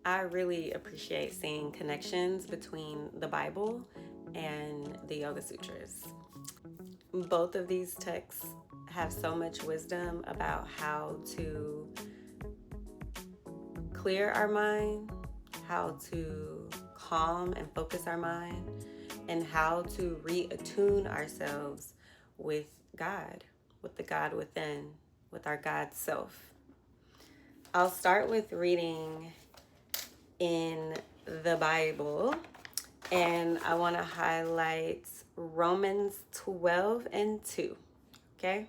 I really appreciate seeing connections between the Bible and the Yoga Sutras. Both of these texts have so much wisdom about how to clear our mind, how to calm and focus our mind, and how to reattune ourselves with God, with the God within, with our God self. I'll start with reading in the Bible, and I want to highlight Romans 12 and 2. Okay?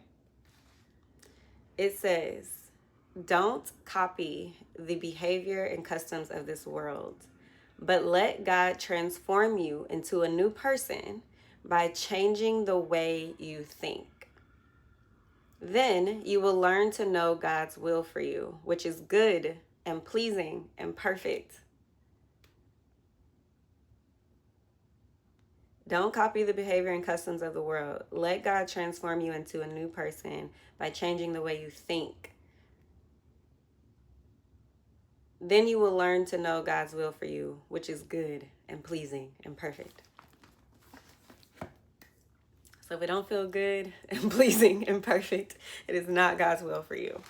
It says, "Don't copy the behavior and customs of this world, but let God transform you into a new person by changing the way you think. Then you will learn to know God's will for you, which is good and pleasing and perfect." Don't copy the behavior and customs of the world. Let God transform you into a new person by changing the way you think. Then you will learn to know God's will for you, which is good and pleasing and perfect. So if it don't feel good and pleasing and perfect, it is not God's will for you.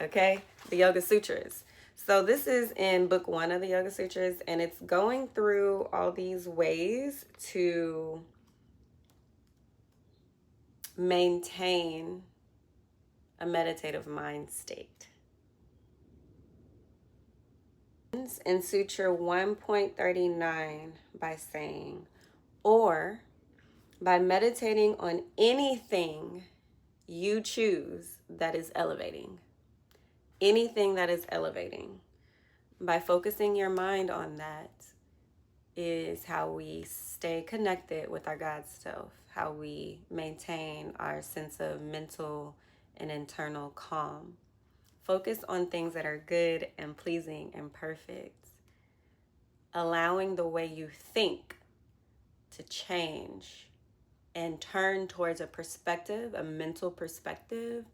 Okay? The Yoga Sutras. So this is in book 1 of the Yoga Sutras, and it's going through all these ways to maintain a meditative mind state. In Sutra 1.39 by saying, or by meditating on anything you choose that is elevating. Anything that is elevating. By focusing your mind on that is how we stay connected with our God self, how we maintain our sense of mental and internal calm. Focus on things that are good and pleasing and perfect. Allowing the way you think to change and turn towards a perspective, a mental perspective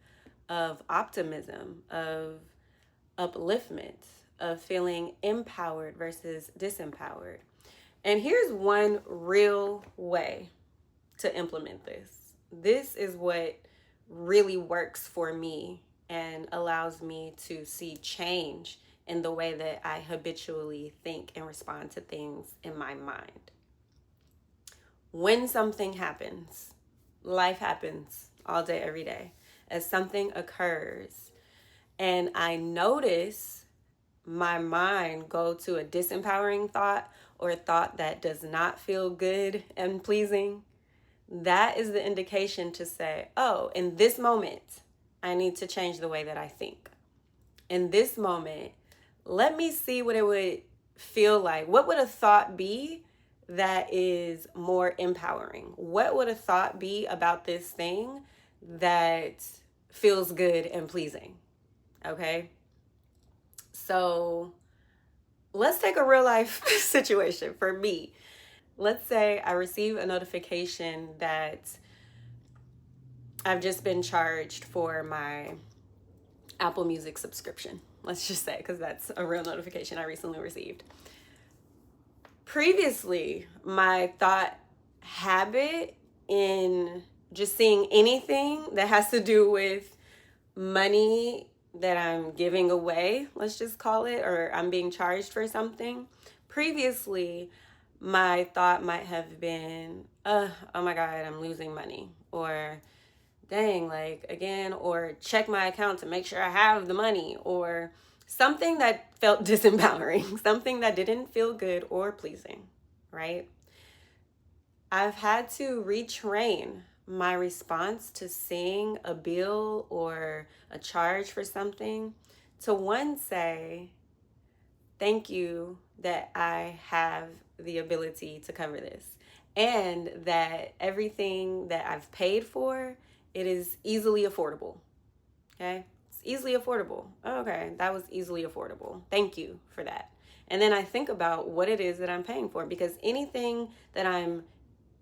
of optimism, of upliftment, of feeling empowered versus disempowered. And here's one real way to implement this. This is what really works for me and allows me to see change in the way that I habitually think and respond to things in my mind. When something happens, life happens all day, every day. As something occurs and I notice my mind go to a disempowering thought or a thought that does not feel good and pleasing, that is the indication to say, oh, in this moment, I need to change the way that I think. In this moment, let me see what it would feel like. What would a thought be that is more empowering? What would a thought be about this thing that feels good and pleasing? Okay? So let's take a real life situation for me. Let's say I receive a notification that I've just been charged for my Apple Music subscription. Let's just say, because that's a real notification I recently received. Previously, my thought habit in just seeing anything that has to do with money that I'm giving away, let's just call it, or I'm being charged for something. Previously, my thought might have been, oh my God, I'm losing money. Or dang, like again, or check my account to make sure I have the money, or something that felt disempowering, something that didn't feel good or pleasing, right? I've had to retrain my response to seeing a bill or a charge for something to one, say, thank you that I have the ability to cover this, and that everything that I've paid for, it is easily affordable. Okay? It's easily affordable. Okay, that was easily affordable. Thank you for that. And then I think about what it is that I'm paying for, because anything that I'm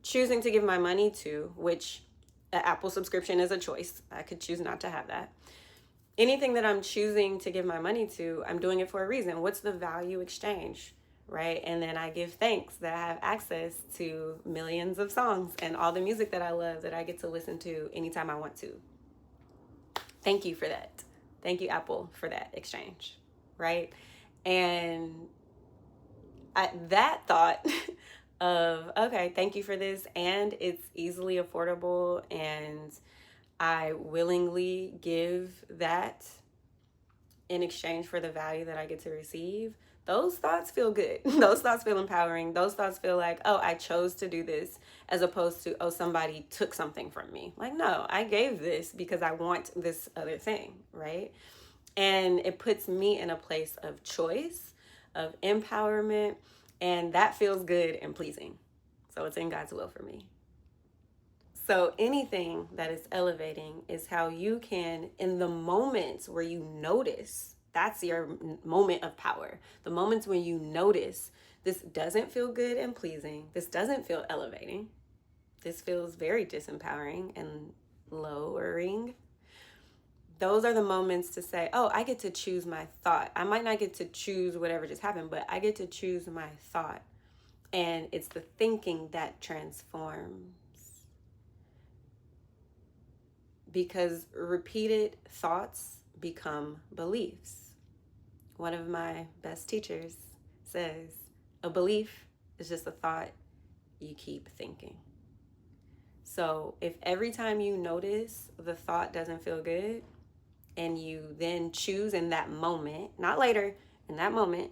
choosing to give my money to, which an Apple subscription is a choice. I could choose not to have that. anything that I'm choosing to give my money to, I'm doing it for a reason. What's the value exchange, right? And then I give thanks that I have access to millions of songs and all the music that I love that I get to listen to anytime I want to. Thank you for that. Thank you, Apple, for that exchange, right? And that thought of, okay, thank you for this, and it's easily affordable, and I willingly give that in exchange for the value that I get to receive. Those thoughts feel good. Those thoughts feel empowering. Those thoughts feel like, oh, I chose to do this, as opposed to, oh, somebody took something from me. Like, no, I gave this because I want this other thing, right? And it puts me in a place of choice, of empowerment, and that feels good and pleasing. So it's in God's will for me. So anything that is elevating is how you can, in the moments where you notice, that's your moment of power. The moments when you notice, this doesn't feel good and pleasing. This doesn't feel elevating. This feels very disempowering and lowering. Those are the moments to say, oh, I get to choose my thought. I might not get to choose whatever just happened, but I get to choose my thought. And it's the thinking that transforms. Because repeated thoughts become beliefs. One of my best teachers says, a belief is just a thought you keep thinking. So if every time you notice the thought doesn't feel good, and you then choose in that moment, not later, in that moment,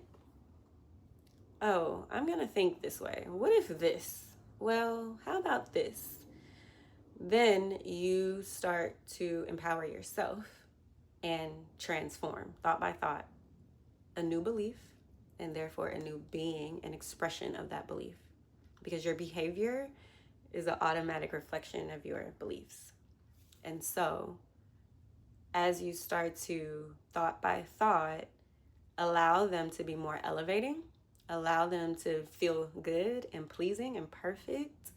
oh, I'm gonna think this way. What if this? Well, how about this? Then you start to empower yourself and transform thought by thought a new belief, and therefore a new being, an expression of that belief, because your behavior is an automatic reflection of your beliefs. And so as you start to thought by thought allow them to be more elevating, allow them to feel good and pleasing and perfect,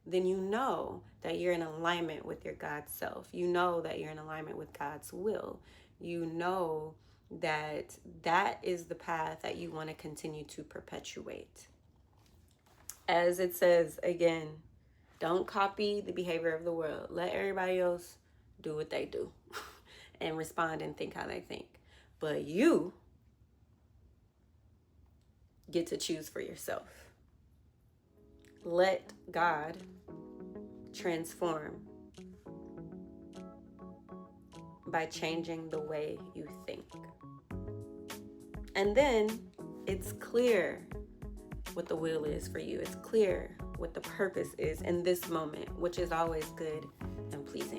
then you know that you're in alignment with your God self. You know that you're in alignment with God's will. You know that that is the path that you want to continue to perpetuate. As it says again, don't copy the behavior of the world. Let everybody else do what they do and respond and think how they think. But you get to choose for yourself. Let God transform by changing the way you think. And then it's clear what the will is for you. It's clear what the purpose is in this moment, which is always good and pleasing.